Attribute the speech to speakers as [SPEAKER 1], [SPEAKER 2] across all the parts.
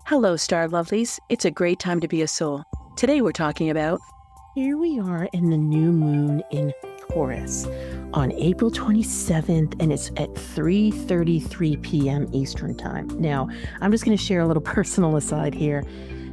[SPEAKER 1] Hello, star lovelies. It's a great time to be a soul. Today we're talking about...
[SPEAKER 2] Here we are in the new moon in Taurus on April 27th, and it's at 3:33 p.m. Eastern Time. Now, I'm just going to share a little personal aside here.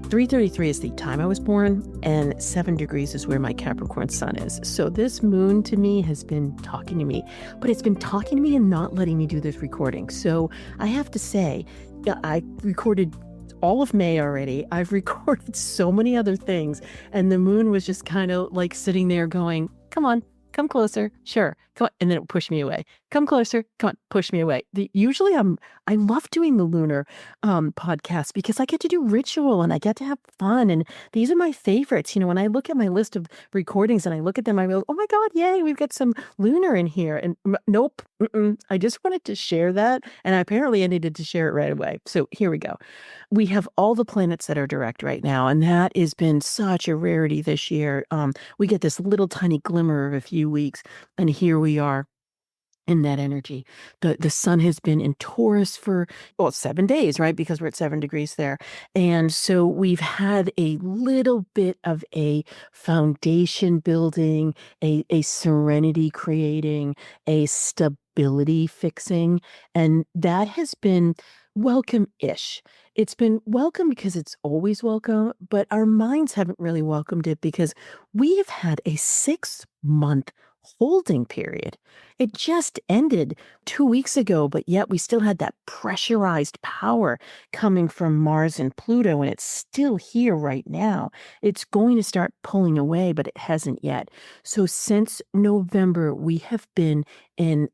[SPEAKER 2] 3:33 is the time I was born, and 7 degrees is where my Capricorn sun is. So this moon to me has been talking to me, but it's been talking to me and not letting me do this recording. So I have to say, I recorded all of May already. I've recorded so many other things, and the moon was just kind of like sitting there going, come on, come closer. Sure. Come on. And then it pushed me away. Come closer. Come on, push me away. Usually I love doing the lunar podcast because I get to do ritual and I get to have fun. And these are my favorites. You know, when I look at my list of recordings and I look at them, I go, oh my God, yay, we've got some lunar in here. And nope, I just wanted to share that. And apparently I needed to share it right away. So here we go. We have all the planets that are direct right now, and that has been such a rarity this year. We get this little tiny glimmer of a few weeks, and here we are in that energy. The sun has been in Taurus for 7 days, right? Because we're at 7 degrees there. And so we've had a little bit of a foundation building, a serenity creating, a stability fixing, and that has been welcome-ish. It's been welcome because it's always welcome, but our minds haven't really welcomed it because we've had a 6-month holding period. It just ended 2 weeks ago, but yet we still had that pressurized power coming from Mars and Pluto, and it's still here right now. It's going to start pulling away, but it hasn't yet. So since November, we have been in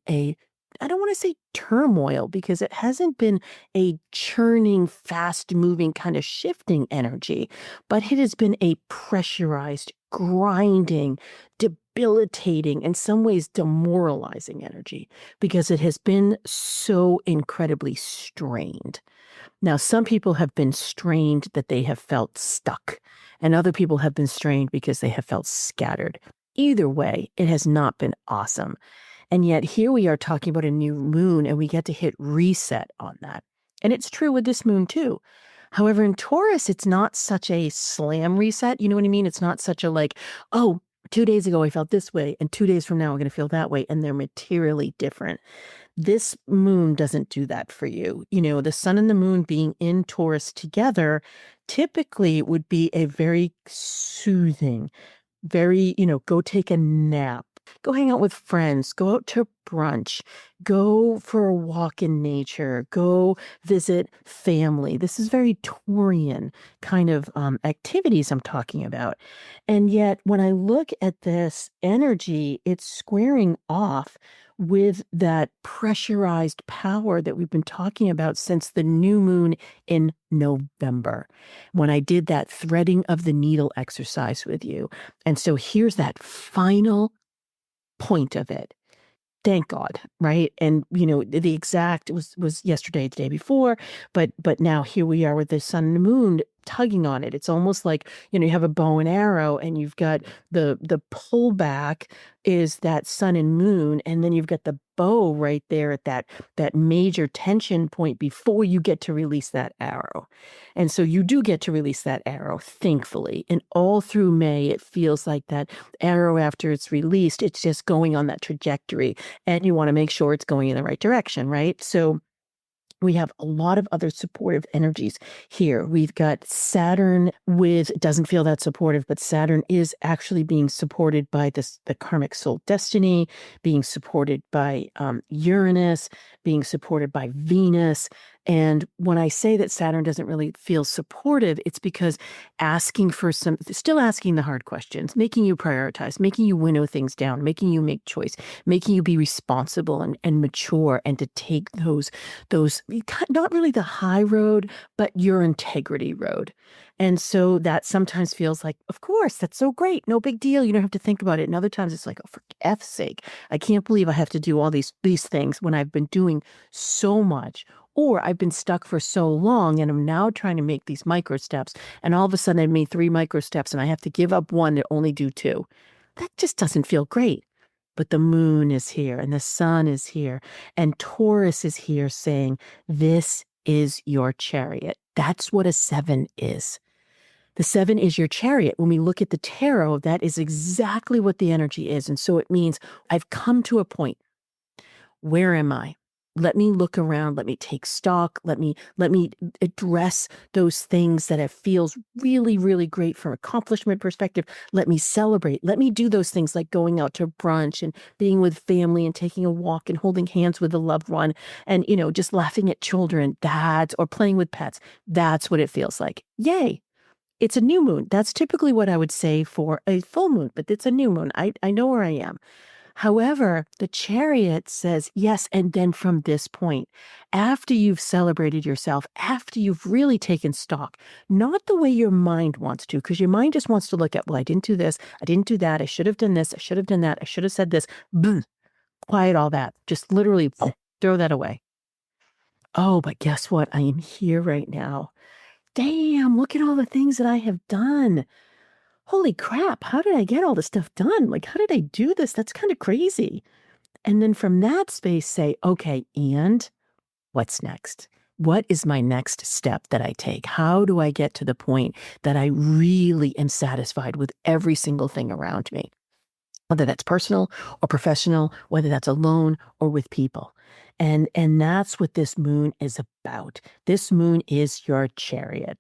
[SPEAKER 2] I don't want to say turmoil because it hasn't been a churning, fast moving kind of shifting energy, but it has been a pressurized, grinding, debilitating, in some ways demoralizing energy because it has been so incredibly strained. Now, some people have been strained that they have felt stuck, and other people have been strained because they have felt scattered. Either way, it has not been awesome. And yet here we are talking about a new moon, and we get to hit reset on that. And it's true with this moon too. However, in Taurus, it's not such a slam reset. You know what I mean? It's not such a like, oh, 2 days ago I felt this way, and 2 days from now I'm going to feel that way, and they're materially different. This moon doesn't do that for you. You know, the sun and the moon being in Taurus together typically would be a very soothing, very, go take a nap, go hang out with friends, go out to brunch, go for a walk in nature, go visit family. This is very Taurian kind of activities I'm talking about. And yet, when I look at this energy, it's squaring off with that pressurized power that we've been talking about since the new moon in November, when I did that threading of the needle exercise with you. And so here's that final point of it. Thank God, right? And the exact was yesterday, the day before, but now here we are with the sun and the moon tugging on it. It's almost like, you have a bow and arrow, and you've got the pullback is that sun and moon, and then you've got the bow right there at that major tension point before you get to release that arrow. And so you do get to release that arrow, thankfully. And all through May, it feels like that arrow, after it's released, it's just going on that trajectory, and you want to make sure it's going in the right direction, right? So we have a lot of other supportive energies here. We've got Saturn doesn't feel that supportive, but Saturn is actually being supported by the karmic soul destiny, being supported by Uranus, being supported by Venus. And when I say that Saturn doesn't really feel supportive, it's because still asking the hard questions, making you prioritize, making you winnow things down, making you make choice, making you be responsible and mature, and to take those, not really the high road, but your integrity road. And so that sometimes feels like, of course, that's so great. No big deal. You don't have to think about it. And other times it's like, oh, for F's sake, I can't believe I have to do all these things when I've been doing so much. Or I've been stuck for so long, and I'm now trying to make these micro steps. And all of a sudden I've made 3 micro steps, and I have to give up 1 to only do 2. That just doesn't feel great. But the moon is here, and the sun is here, and Taurus is here saying, this is your chariot. That's what a 7 is. The 7 is your chariot. When we look at the tarot, that is exactly what the energy is. And so it means I've come to a point. Where am I? Let me look around. Let me take stock. Let me address those things that it feels really, really great from accomplishment perspective. Let me celebrate. Let me do those things like going out to brunch and being with family and taking a walk and holding hands with a loved one and, just laughing at children. Or playing with pets. That's what it feels like. Yay. It's a new moon. That's typically what I would say for a full moon, but it's a new moon. I know where I am. However, the chariot says, yes, and then from this point, after you've celebrated yourself, after you've really taken stock, not the way your mind wants to, because your mind just wants to look at, well, I didn't do this, I didn't do that, I should have done this, I should have done that, I should have said this. Boom, quiet all that. Just literally throw that away. Oh, but guess what? I am here right now. Damn, look at all the things that I have done. Holy crap, how did I get all this stuff done? Like, how did I do this? That's kind of crazy. And then from that space, say, okay, and what's next? What is my next step that I take? How do I get to the point that I really am satisfied with every single thing around me? Whether that's personal or professional, whether that's alone or with people. And that's what this moon is about. This moon is your chariot.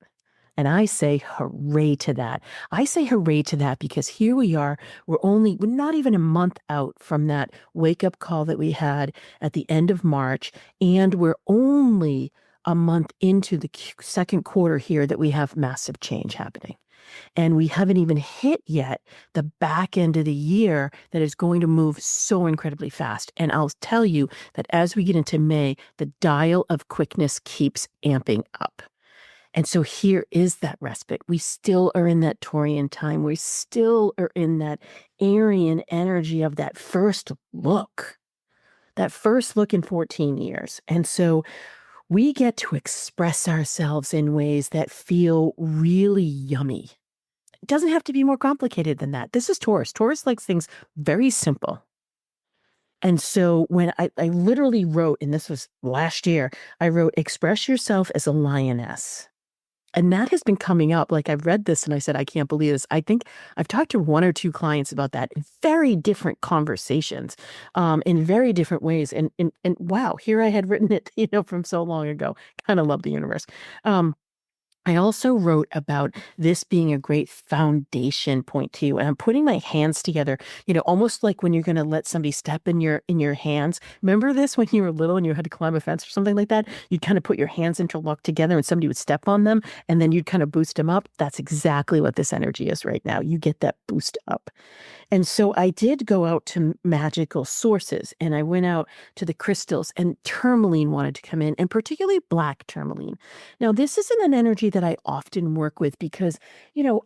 [SPEAKER 2] And I say hooray to that. I say hooray to that because here we are. We're not even a month out from that wake up call that we had at the end of March. And we're only a month into the second quarter here that we have massive change happening. And we haven't even hit yet the back end of the year that is going to move so incredibly fast. And I'll tell you that as we get into May, the dial of quickness keeps amping up. And so here is that respite. We still are in that Taurian time. We still are in that Aryan energy of that first look in 14 years. And so we get to express ourselves in ways that feel really yummy. It doesn't have to be more complicated than that. This is Taurus. Taurus likes things very simple. And so when I literally wrote, and this was last year, I wrote, express yourself as a lioness. And that has been coming up. Like I've read this and I said, I can't believe this. I think I've talked to one or two clients about that in very different conversations, in very different ways. And wow, here I had written it, from so long ago. Kind of love the universe. I also wrote about this being a great foundation point to you. And I'm putting my hands together, almost like when you're going to let somebody step in your hands. Remember this when you were little and you had to climb a fence or something like that? You'd kind of put your hands interlocked together and somebody would step on them and then you'd kind of boost them up. That's exactly what this energy is right now. You get that boost up. And so I did go out to magical sources and I went out to the crystals, and tourmaline wanted to come in, and particularly black tourmaline. Now, this isn't an energy that I often work with because,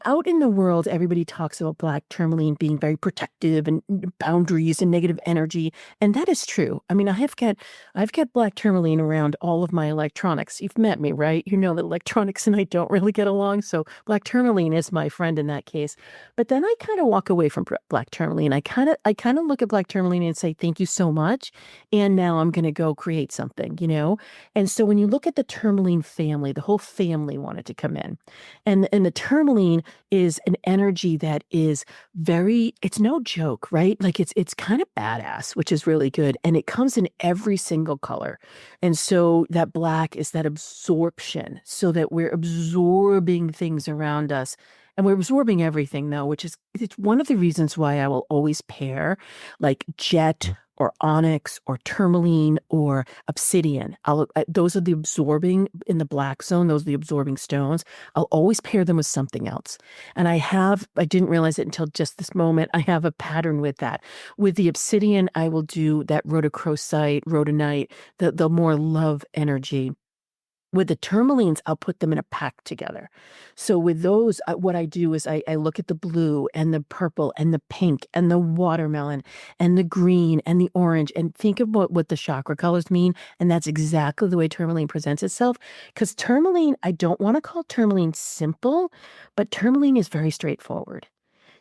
[SPEAKER 2] out in the world, everybody talks about black tourmaline being very protective and boundaries and negative energy. And that is true. I mean, I've got black tourmaline around all of my electronics. You've met me, right? You know that electronics and I don't really get along. So black tourmaline is my friend in that case. But then I kind of walk away from black tourmaline. I kind of look at black tourmaline and say, thank you so much. And now I'm going to go create something, And so when you look at the tourmaline family, the whole family wanted to come in. And the tourmaline is an energy that is it's no joke, right? Like it's kind of badass, which is really good. And it comes in every single color. And so that black is that absorption, so that we're absorbing things around us. And we're absorbing everything, though, it's one of the reasons why I will always pair like jet or onyx or tourmaline or obsidian. Those are the absorbing in the black zone. Those are the absorbing stones. I'll always pair them with something else. And I didn't realize it until just this moment. I have a pattern with that. With the obsidian, I will do that rhodochrosite, rhodonite, the more love energy. With the tourmalines, I'll put them in a pack together. So with those, what I do is I look at the blue and the purple and the pink and the watermelon and the green and the orange and think of what the chakra colors mean. And that's exactly the way tourmaline presents itself. Because tourmaline, I don't want to call tourmaline simple, but tourmaline is very straightforward.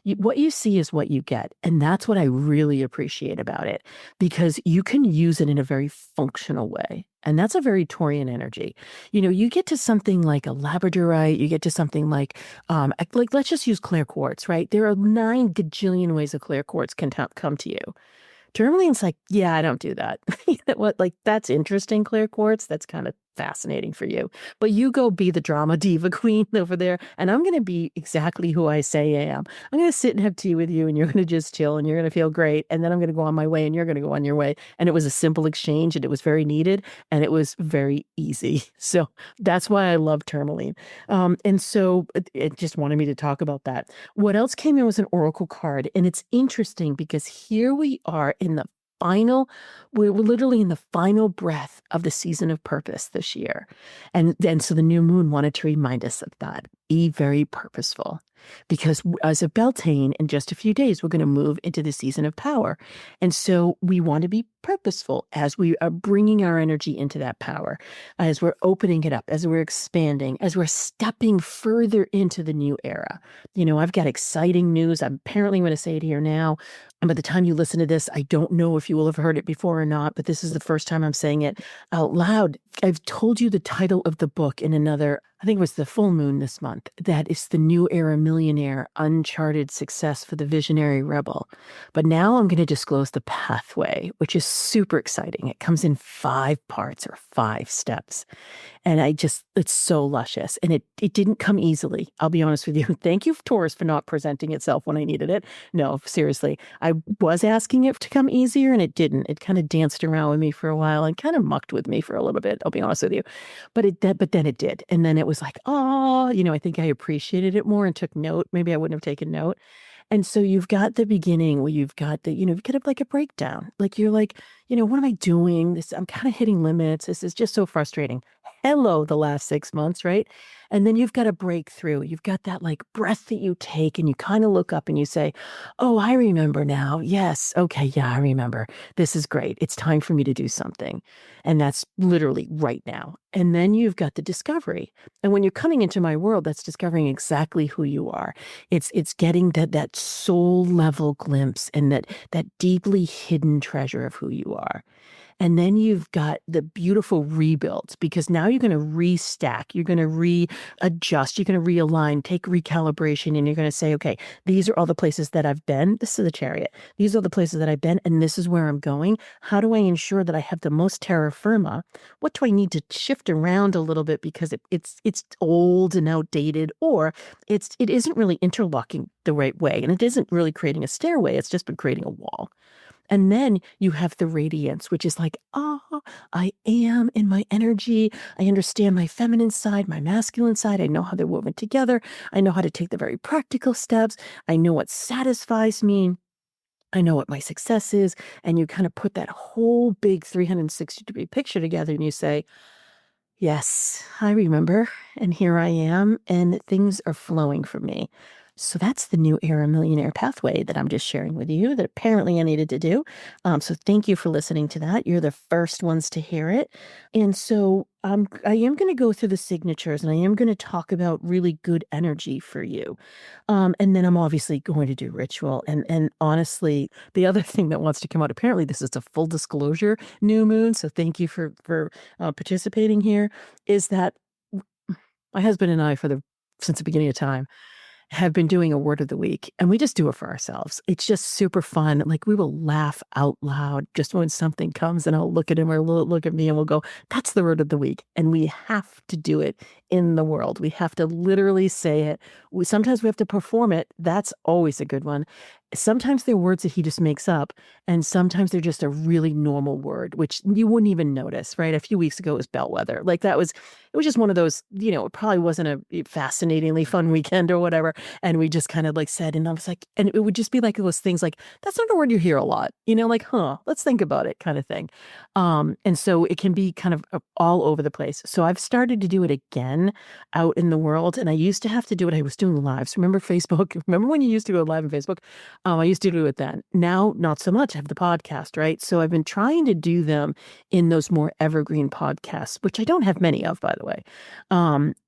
[SPEAKER 2] What you see is what you get. And that's what I really appreciate about it, because you can use it in a very functional way. And that's a very Taurian energy. You get to something like a labradorite, you get to something like let's just use clear quartz, right? There are 9 gajillion ways a clear quartz can come to you. Tourmaline's like, yeah, I don't do that. You know what? Like, that's interesting, clear quartz. That's kind of fascinating for you. But you go be the drama diva queen over there, and I'm going to be exactly who I say I am. I'm going to sit and have tea with you, and you're going to just chill, and you're going to feel great. And then I'm going to go on my way, and you're going to go on your way. And it was a simple exchange, and it was very needed, and it was very easy. So that's why I love tourmaline. And so it just wanted me to talk about that. What else came in was an oracle card, and it's interesting because here we are in the we're literally in the final breath of the season of purpose this year. And then so the new moon wanted to remind us of that. Be very purposeful, because as a Beltane, in just a few days, we're going to move into the season of power. And so we want to be purposeful as we are bringing our energy into that power, as we're opening it up, as we're expanding, as we're stepping further into the new era. I've got exciting news. I'm apparently going to say it here now. And by the time you listen to this, I don't know if you will have heard it before or not, but this is the first time I'm saying it out loud. I've told you the title of the book in another, I think it was the full moon this month, that is The New Era Millionaire, Uncharted Success for the Visionary Rebel. But now I'm going to disclose the pathway, which is super exciting. It comes in 5 parts or 5 steps. And it's so luscious. And it didn't come easily. I'll be honest with you. Thank you, Taurus, for not presenting itself when I needed it. No, seriously. I was asking it to come easier, and it didn't. It kind of danced around with me for a while and kind of mucked with me for a little bit. I'll be honest with you. But then it did. And then it was like, oh, I think I appreciated it more and took note. Maybe I wouldn't have taken note. And so you've got the beginning where you've got you've got like a breakdown. Like you're like, what am I doing? I'm kind of hitting limits. This is just so frustrating. Hello, the last 6 months, right? And then you've got a breakthrough. You've got that like breath that you take, and you kind of look up and you say, oh, I remember now. Yes. Okay. Yeah, I remember. This is great. It's time for me to do something. And that's literally right now. And then you've got the discovery. And when you're coming into my world, that's discovering exactly who you are. It's getting that soul level glimpse and that deeply hidden treasure of who you are. And then you've got the beautiful rebuilds, because now you're going to restack, you're going to readjust, you're going to realign, take recalibration, and you're going to say, okay, these are all the places that I've been. This is the Chariot. These are the places that I've been, and this is where I'm going. How do I ensure that I have the most terra firma? What do I need to shift around a little bit because it's old and outdated, or it isn't really interlocking the right way, and it isn't really creating a stairway. It's just been creating a wall. And then you have the radiance, which is like, I am in my energy. I understand my feminine side, my masculine side. I know how they're woven together. I know how to take the very practical steps. I know what satisfies me. I know what my success is. And you kind of put that whole big 360-degree picture together, and you say, yes, I remember. And here I am. And things are flowing for me. So that's the New Era Millionaire pathway that I'm just sharing with you, that apparently I needed to do. So thank you for listening to that. You're the first ones to hear it. And so I am going to go through the signatures, and I am going to talk about really good energy for you. And then I'm obviously going to do ritual. And honestly, the other thing that wants to come out, apparently this is a full disclosure new moon, so thank you for participating here, is that my husband and I, since the beginning of time, have been doing a word of the week, and we just do it for ourselves. It's just super fun. Like, we will laugh out loud just when something comes, and I'll look at him or look at me, and we'll go, that's the word of the week. And we have to do it in the world. We have to literally say it. Sometimes we have to perform it. That's always a good one. Sometimes they're words that he just makes up, and sometimes they're just a really normal word, which you wouldn't even notice, right? A few weeks ago, it was bellwether. Like, it was just one of those, it probably wasn't a fascinatingly fun weekend or whatever. And we just kind of like said, and I was like, and it would just be like those things like, that's not a word you hear a lot, like, let's think about it kind of thing. And so it can be kind of all over the place. So I've started to do it again. fun out in the world. And I used to have to do it. I was doing lives. Remember Facebook? Remember when you used to go live on Facebook? I used to do it then. Now, not so much. I have the podcast, right? So I've been trying to do them in those more evergreen podcasts, which I don't have many of, by the way.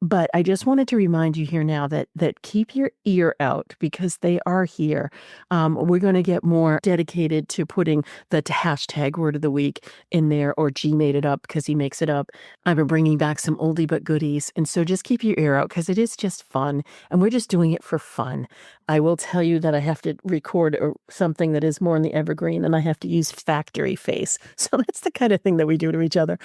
[SPEAKER 2] But I just wanted to remind you here now that keep your ear out because they are here. We're going to get more dedicated to putting the hashtag word of the week in there, or G made it up because he makes it up. I've been bringing back some oldie but goodies. And so just keep your ear out because it is just fun. And we're just doing it for fun. I will tell you that I have to record something that is more in the evergreen and I have to use factory face. So that's the kind of thing that we do to each other.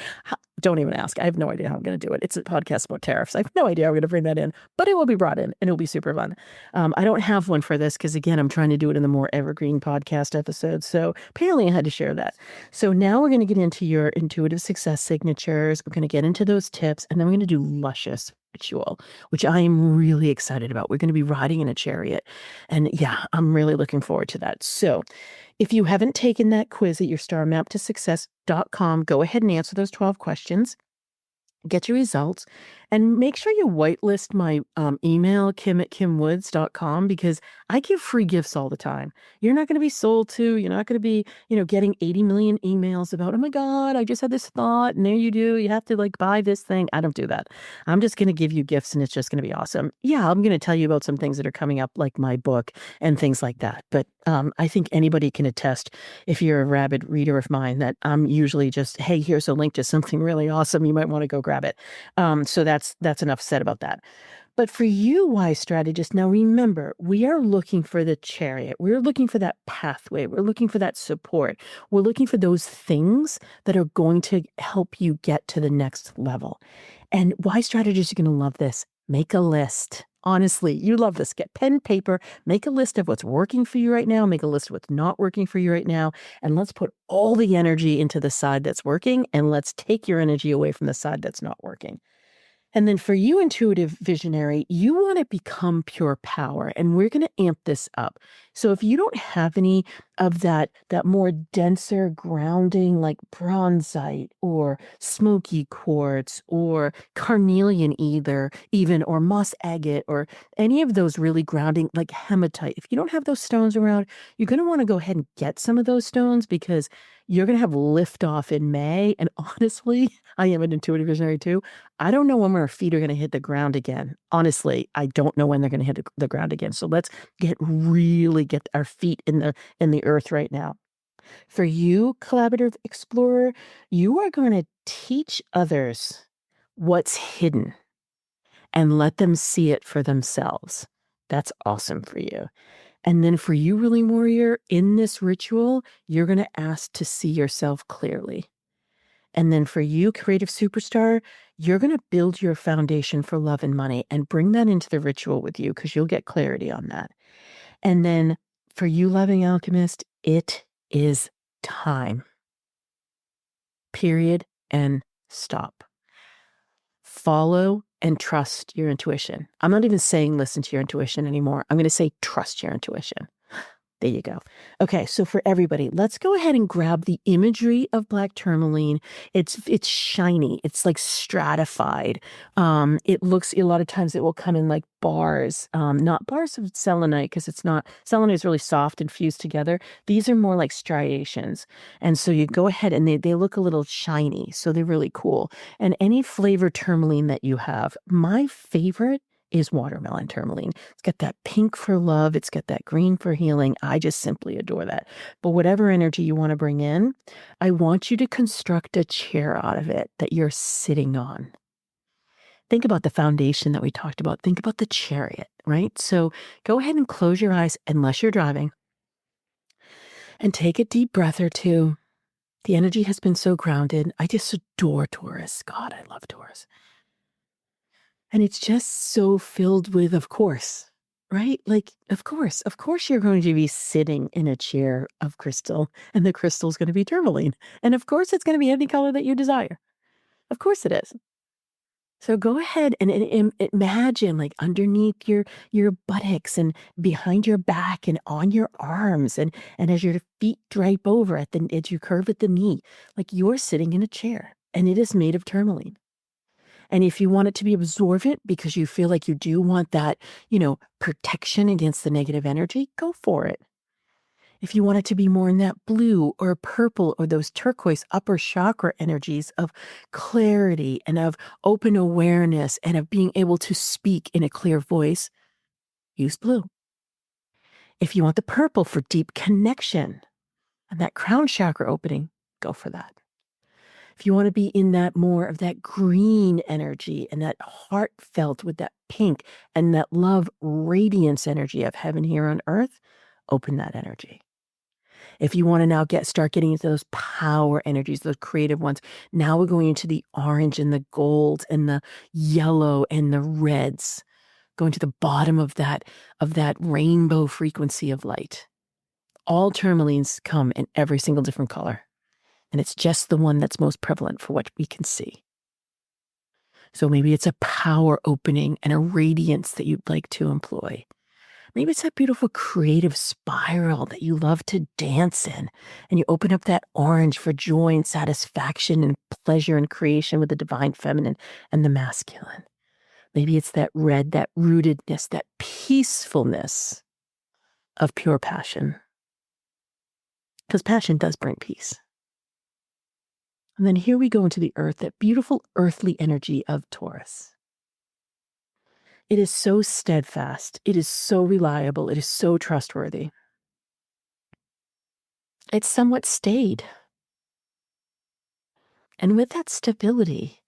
[SPEAKER 2] Don't even ask. I have no idea how I'm going to do it. It's a podcast about tariffs. I have no idea how I'm going to bring that in, but it will be brought in and it'll be super fun. I don't have one for this because, again, I'm trying to do it in the more evergreen podcast episodes. So apparently I had to share that. So now we're going to get into your intuitive success signatures. We're going to get into those tips, and then we're going to do luscious ritual, which I am really excited about. We're going to be riding in a chariot. And yeah, I'm really looking forward to that. So if you haven't taken that quiz at yourstarmaptosuccess.com, go ahead and answer those 12 questions. Get your results, and make sure you whitelist my email, kim@kimwoods.com, because I give free gifts all the time. You're not going to be sold to. You're not going to be, getting 80 million emails about, oh my God, I just had this thought, and there you do. You have to buy this thing. I don't do that. I'm just going to give you gifts, and it's just going to be awesome. Yeah, I'm going to tell you about some things that are coming up, like my book and things like that. But I think anybody can attest, if you're a rabid reader of mine, that I'm usually just, hey, here's a link to something really awesome. You might want to go grab it. So that's enough said about that. But for you, wise strategist, now remember, we are looking for the chariot. We're looking for that pathway. We're looking for that support. We're looking for those things that are going to help you get to the next level. And wise strategists are going to love this. Make a list. Honestly, you love this. Get pen, paper, make a list of what's working for you right now, make a list of what's not working for you right now, and let's put all the energy into the side that's working, and let's take your energy away from the side that's not working. And then for you, intuitive visionary, you want to become pure power, and we're going to amp this up. So if you don't have any of that more denser grounding, like bronzite or smoky quartz or carnelian even, or moss agate, or any of those really grounding, like hematite, if you don't have those stones around, you're going to want to go ahead and get some of those stones, because you're going to have liftoff in May. And honestly, I am an intuitive visionary too. I don't know when our feet are going to hit the ground again. Honestly, I don't know when they're going to hit the ground again. So let's get our feet in the earth right now. For you, collaborative explorer, you are going to teach others what's hidden and let them see it for themselves. That's awesome for you. And then for you, ruling warrior, in this ritual, you're going to ask to see yourself clearly. And then for you, creative superstar, you're going to build your foundation for love and money and bring that into the ritual with you, because you'll get clarity on that. And then for you, loving alchemist, it is time. Period. And stop. Follow and trust your intuition. I'm not even saying listen to your intuition anymore. I'm going to say trust your intuition. There you go. Okay, so for everybody, let's go ahead and grab the imagery of black tourmaline. It's shiny. It's like stratified. It looks, a lot of times it will come in like bars, not bars of selenite, because it's not, selenite is really soft and fused together. These are more like striations. And so you go ahead and they look a little shiny. So they're really cool. And any flavor tourmaline that you have, my favorite is watermelon tourmaline. It's got that pink for love. It's got that green for healing. I just simply adore that. But whatever energy you want to bring in, I want you to construct a chair out of it that you're sitting on. Think about the foundation that we talked about. Think about the chariot, right? So go ahead and close your eyes, unless you're driving, and take a deep breath or two. The energy has been so grounded. I just adore Taurus. God, I love Taurus. And it's just so filled with, of course, right? Like, of course you're going to be sitting in a chair of crystal, and the crystal is going to be tourmaline. And of course it's going to be any color that you desire. Of course it is. So go ahead and imagine, like, underneath your buttocks and behind your back and on your arms, and as your feet drape over as you curve at the knee, like you're sitting in a chair, and it is made of tourmaline. And if you want it to be absorbent because you feel like you do want that, protection against the negative energy, go for it. If you want it to be more in that blue or purple or those turquoise upper chakra energies of clarity and of open awareness and of being able to speak in a clear voice, use blue. If you want the purple for deep connection and that crown chakra opening, go for that. If you want to be in that more of that green energy and that heartfelt with that pink and that love radiance energy of heaven here on earth, open that energy. If you want to now start getting into those power energies, those creative ones, now we're going into the orange and the gold and the yellow and the reds, going to the bottom of that rainbow frequency of light. All tourmalines come in every single different color, and it's just the one that's most prevalent for what we can see. So maybe it's a power opening and a radiance that you'd like to employ. Maybe it's that beautiful creative spiral that you love to dance in, and you open up that orange for joy and satisfaction and pleasure and creation with the divine feminine and the masculine. Maybe it's that red, that rootedness, that peacefulness of pure passion. Because passion does bring peace. And then here we go into the earth, that beautiful earthly energy of Taurus. It is so steadfast. It is so reliable. It is so trustworthy. It's somewhat staid. And with that stability,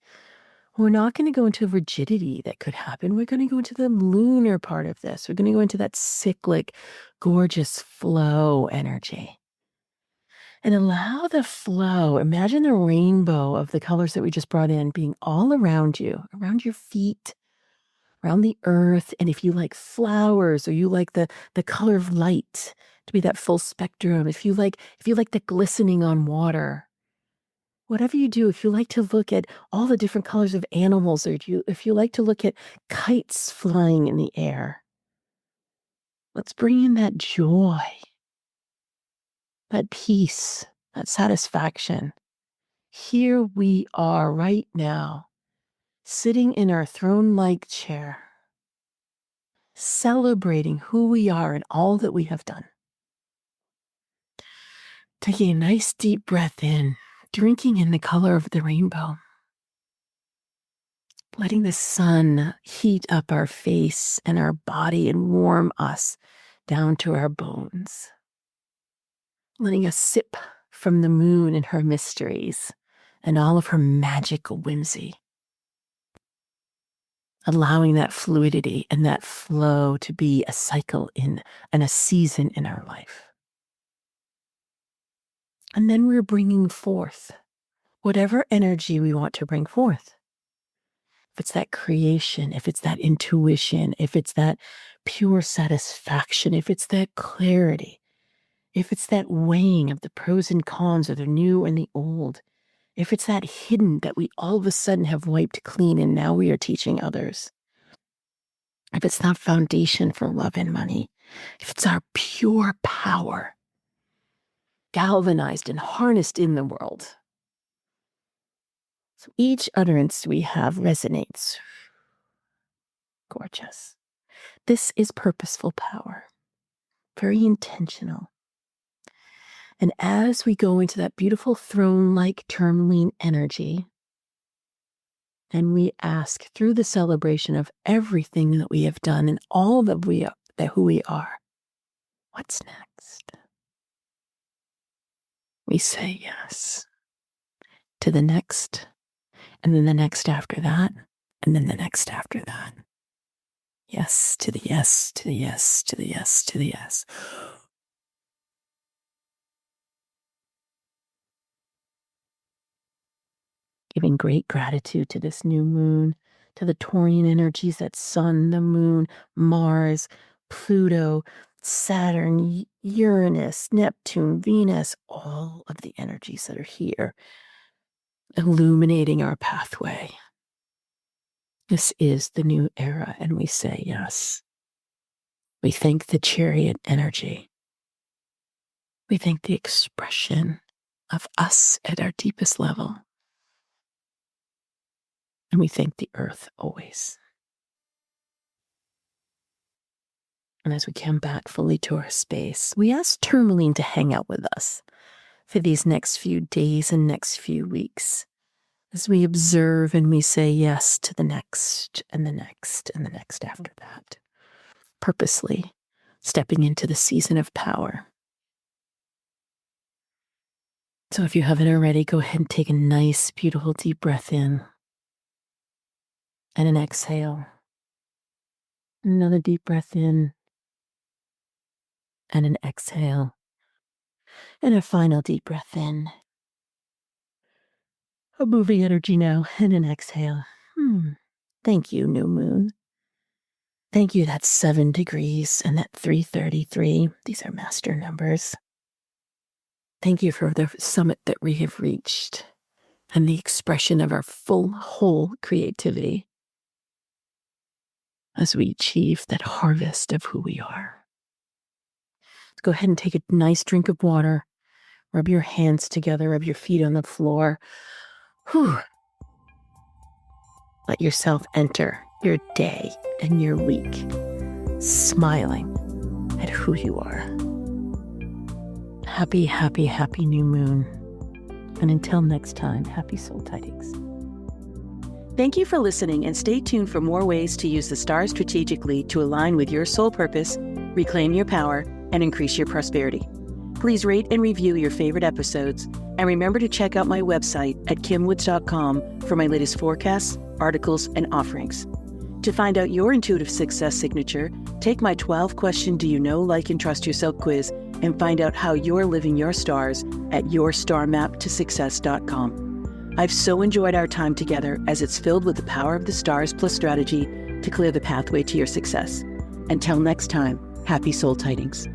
[SPEAKER 2] we're not going to go into rigidity that could happen. We're going to go into the lunar part of this. We're going to go into that cyclic, gorgeous flow energy. And allow the flow. Imagine the rainbow of the colors that we just brought in being all around you, around your feet, around the earth. And if you like flowers or you like the color of light to be that full spectrum, if you like the glistening on water, whatever you do, if you like to look at all the different colors of animals, or if you like to look at kites flying in the air, let's bring in that joy, that peace, that satisfaction. Here we are right now, sitting in our throne-like chair, celebrating who we are and all that we have done. Taking a nice deep breath in, drinking in the color of the rainbow. Letting the sun heat up our face and our body and warm us down to our bones. Letting us sip from the moon and her mysteries and all of her magical whimsy. Allowing that fluidity and that flow to be a cycle and a season in our life. And then we're bringing forth whatever energy we want to bring forth. If it's that creation, if it's that intuition, if it's that pure satisfaction, if it's that clarity, if it's that weighing of the pros and cons of the new and the old, if it's that hidden that we all of a sudden have wiped clean and now we are teaching others, if it's that foundation for love and money, if it's our pure power galvanized and harnessed in the world. So each utterance we have resonates. Gorgeous. This is purposeful power, very intentional. And as we go into that beautiful throne-like tourmaline energy, and we ask through the celebration of everything that we have done and all that who we are, what's next? We say yes to the next, and then the next after that, and then the next after that. Yes to the yes, to the yes, to the yes, to the yes. Giving great gratitude to this new moon, to the Taurian energies, that sun, the moon, Mars, Pluto, Saturn, Uranus, Neptune, Venus, all of the energies that are here, illuminating our pathway. This is the new era, and we say yes. We thank the chariot energy. We thank the expression of us at our deepest level. And we thank the earth always. And as we come back fully to our space, we ask Tourmaline to hang out with us for these next few days and next few weeks as we observe and we say yes to the next and the next and the next after that, purposely stepping into the season of power. So if you haven't already, go ahead and take a nice, beautiful deep breath in and an exhale. Another deep breath in and an exhale. And a final deep breath in. A moving energy now and an exhale. Thank you, new moon. Thank you, that's 7 degrees and that 333. These are master numbers. Thank you for the summit that we have reached and the expression of our full, whole creativity as we achieve that harvest of who we are. Let's go ahead and take a nice drink of water. Rub your hands together, rub your feet on the floor. Let yourself enter your day and your week, smiling at who you are. Happy, happy, happy new moon. And until next time, happy soul tidings.
[SPEAKER 1] Thank you for listening, and stay tuned for more ways to use the stars strategically to align with your soul purpose, reclaim your power, and increase your prosperity. Please rate and review your favorite episodes, and remember to check out my website at kimwoods.com for my latest forecasts, articles, and offerings. To find out your intuitive success signature, take my 12-question Do You Know, Like, and Trust Yourself quiz and find out how you're living your stars at yourstarmaptosuccess.com. I've so enjoyed our time together, as it's filled with the power of the stars plus strategy to clear the pathway to your success. Until next time, happy soul tidings.